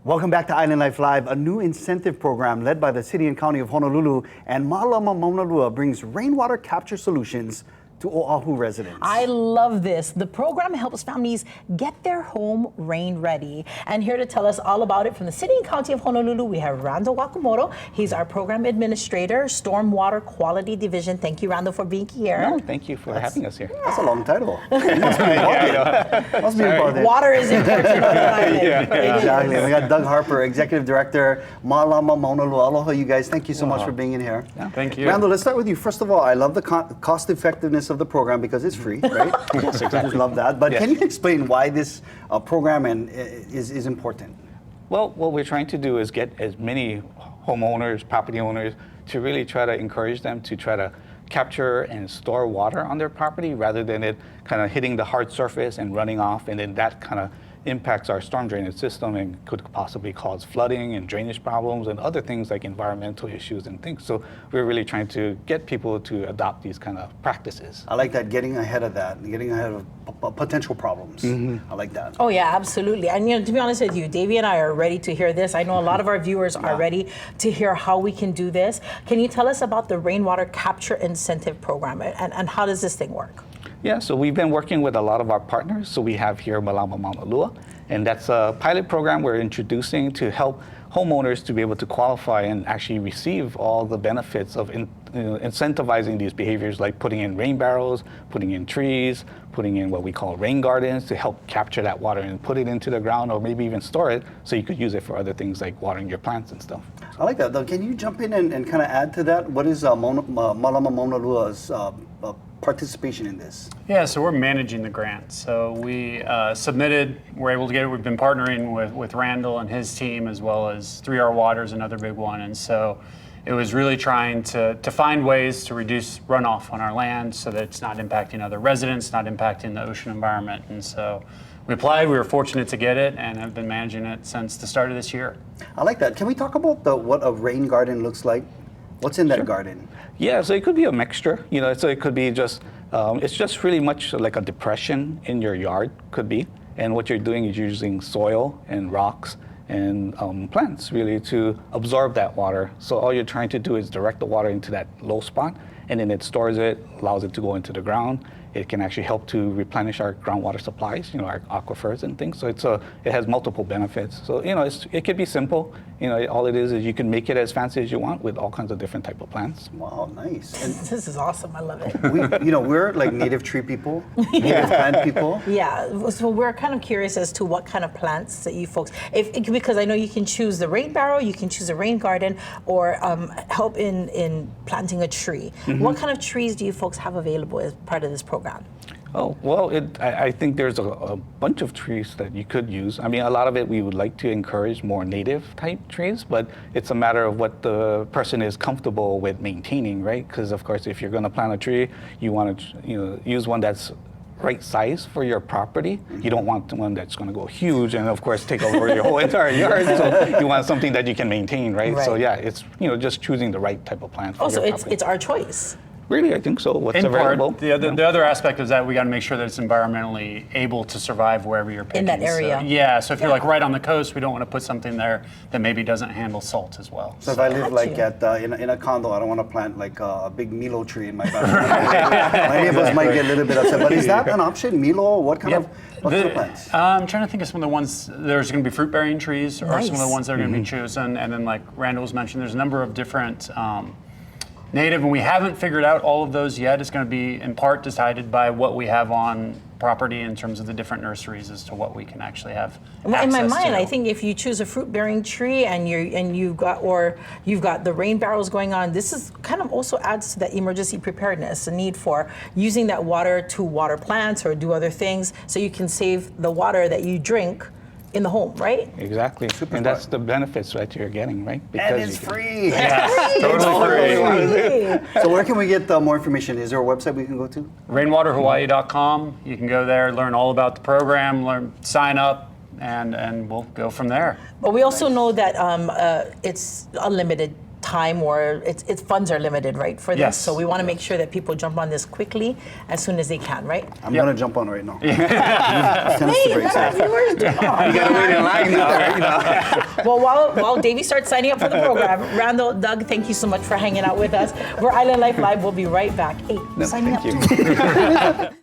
Welcome back to Island Life Live, a new incentive program led by the City and County of Honolulu, and Malama Mauna Lua brings rainwater capture solutions to Oahu residents. I love this. The program helps families get their home rain ready. And here to tell us all about it from the City and County of Honolulu, we have Randall Wakamoto. He's our program administrator, Stormwater Quality Division. Thank you, Randall, for being here. No, thank you for having us here. That's a long title. Must be important. Must be important. Water is important on the island. Exactly. We got Doug Harper, Executive Director, Malama Mauna Lua. Aloha, you guys. Thank you so much for being in here. Yeah, thank you. Randall, let's start with you. First of all, I love the cost effectiveness of the program because it's free, right? Yes, exactly. I just love that. But Yes. can you explain why this program is important? Well, what we're trying to do is get as many homeowners, property owners, to really try to encourage them to try to capture and store water on their property rather than it kind of hitting the hard surface and running off, and then that kind of impacts our storm drainage system and could possibly cause flooding and drainage problems and other things like environmental issues and things. So we're really trying to get people to adopt these kind of practices. I like that, getting ahead of that, getting ahead of potential problems. I like that. Oh yeah, absolutely. And to be honest with you, Davey and I are ready to hear this. I know a lot of our viewers are ready to hear how we can do this. Can you tell us about the Rainwater Capture Incentive Program and how does this thing work? Yeah, so we've been working with a lot of our partners. So we have here Malama Mauna Lua, and that's a pilot program we're introducing to help homeowners to be able to qualify and actually receive all the benefits of incentivizing these behaviors, like putting in rain barrels, putting in trees, putting in what we call rain gardens to help capture that water and put it into the ground, or maybe even store it so you could use it for other things like watering your plants and stuff. I like that. Though, can you jump in and kind of add to that? What is Malama Mauna Lua's participation in this? Yeah, so we're managing the grant. So we submitted, we're able to get it. We've been partnering with Randall and his team, as well as 3R Water's another big one. And so it was really trying to find ways to reduce runoff on our land so that it's not impacting other residents, not impacting the ocean environment. And so we applied, we were fortunate to get it, and have been managing it since the start of this year. I like that. Can we talk about what a rain garden looks like? What's in that garden? Yeah, so it could be a mixture, so it could be just, it's just really much like a depression in your yard, could be. And what you're doing is using soil and rocks and plants really to absorb that water. So all you're trying to do is direct the water into that low spot, and then it stores it, allows it to go into the ground. It can actually help to replenish our groundwater supplies, our aquifers and things. So it has multiple benefits. So it could be simple. All it is you can make it as fancy as you want with all kinds of different type of plants. Wow, nice. And This is awesome. I love it. we're like native tree people, native plant people. Yeah, so we're kind of curious as to what kind of plants that you folks, because I know you can choose the rain barrel, you can choose a rain garden, or help in planting a tree. What kind of trees do you folks have available as part of this program? Oh, well, I think there's a bunch of trees that you could use. I mean, a lot of it we would like to encourage more native type trees, but it's a matter of what the person is comfortable with maintaining, right? Because of course, if you're going to plant a tree, you want to use one that's right size for your property. You don't want one that's going to go huge and of course take over your whole entire yard. So you want something that you can maintain, right? So yeah, it's just choosing the right type of plant for your So property. it's our choice. Really, I think so. What's In available. part, the other aspect is that we got to make sure that it's environmentally able to survive wherever you're picking. In that area. So if you're like right on the coast, we don't want to put something there that maybe doesn't handle salt as well. So if I live like in a condo, I don't want to plant like a big Milo tree in my backyard. My neighbors might get a little bit upset. But is that an option? Milo? What kind of plants? I'm trying to think of some of the ones. There's going to be fruit-bearing trees, or some of the ones that are going to be chosen. And then, like Randall was mentioned, there's a number of different native, and we haven't figured out all of those yet. It's going to be in part decided by what we have on property in terms of the different nurseries as to what we can actually have. In my mind, to. I think if you choose a fruit-bearing tree and you've got the rain barrels going on, this is kind of also adds to that emergency preparedness, the need for using that water to water plants or do other things, so you can save the water that you drink in the home, right? Exactly. And that's the benefits that you're getting, right? And it's free. Totally free. So where can we get more information? Is there a website we can go to? Rainwaterhawaii.com. You can go there, learn all about the program, sign up, and we'll go from there. But we also know that it's unlimited time or its funds are limited, right, for this. Yes. So we want to make sure that people jump on this quickly as soon as they can, right? I'm gonna jump on right now. Wait, let our viewers do. Oh, You gotta wait in line now, right? You know? well, while Davey starts signing up for the program, Randall, Doug, thank you so much for hanging out with us. We're Island Life Live. We'll be right back. Hey, signing thank up you. too.